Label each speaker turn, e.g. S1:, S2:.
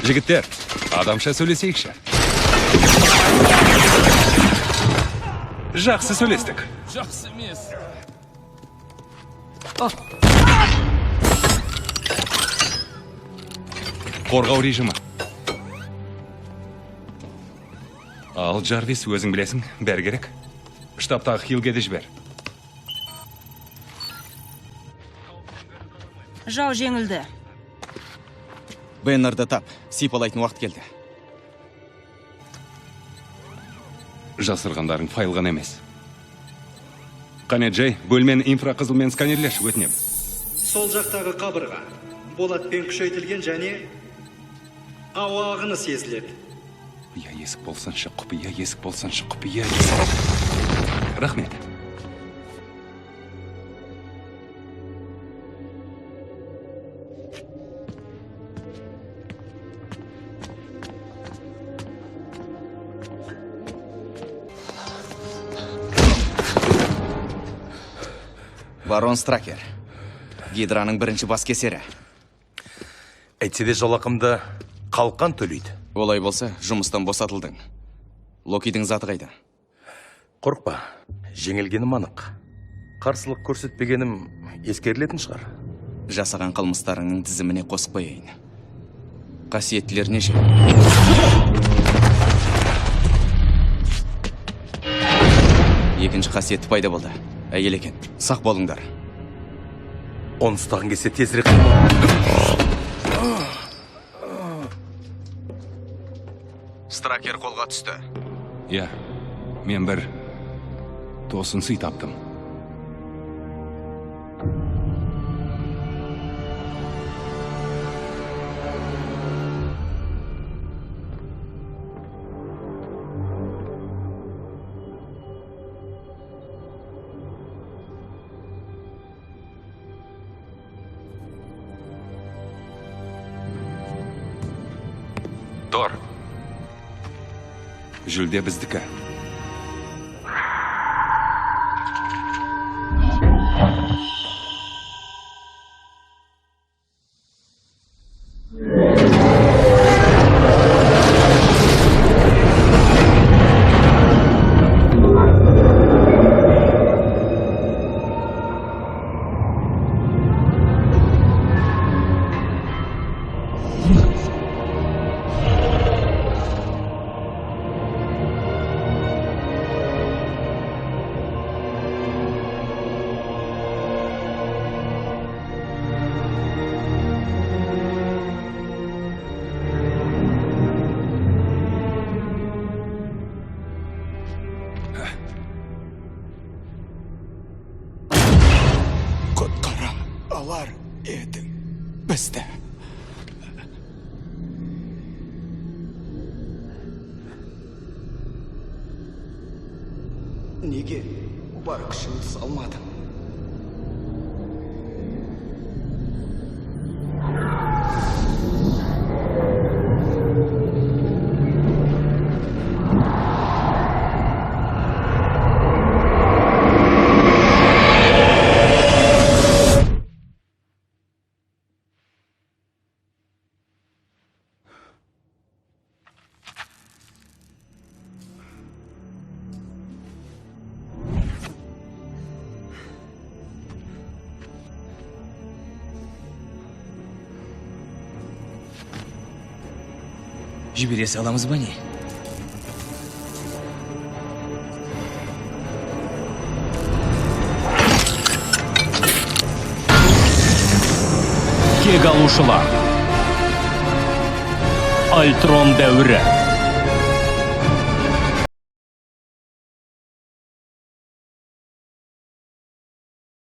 S1: Жігіттер, адамша сөйлесейікші. Жақсы сөйлестік.
S2: Жақсы емес.
S1: Қорғау режимі. Ал Джарвис, өзің білесің, бәрі керек. Штабтағы Хилге де жібер.
S3: Жау жеңілді.
S4: Беннерді тап, сипалайтын уақыт келді.
S1: Жасырғандарың файлған емес. Қане Джей, бөлмені инфрақызылмен сканерлеш, өтінем.
S5: Сол жақтағы қабырға болатпен күшейтілген және ауа ағыны сезіледі.
S1: Құпия есік болсаншы, құпия есік болсаншы, құпия есік. Рахмет.
S4: Барон Стракер, Гидраның бірінші бас кесері.
S6: Әйтсе де жалақымды қалқан төлейді.
S4: Олай болса, жұмыстан босатылдың. Локидің заты қайда?
S6: Қорықпа, жеңілгенім анық. Қарсылық көрсетпегенім ескерілетін шығар.
S4: Жасаған қылмыстарыңның тізіміне қосып қояйын. Қасиеттілер неше? Екінші қасиетті пайда болды. Әйел екен, сақ болыңдар.
S6: Оны ұстағын кесе тезірек қимыл.
S4: Стракер қолға түсті.
S1: Я, мен бір тосын сый таптым. Тор. Жүлде біздікі.
S4: Құтқара алар едің бізді. Неге бар күшіңді салмадың? Жібере саламыз ба не?
S2: Кек алушылар. Альтрон дәуірі.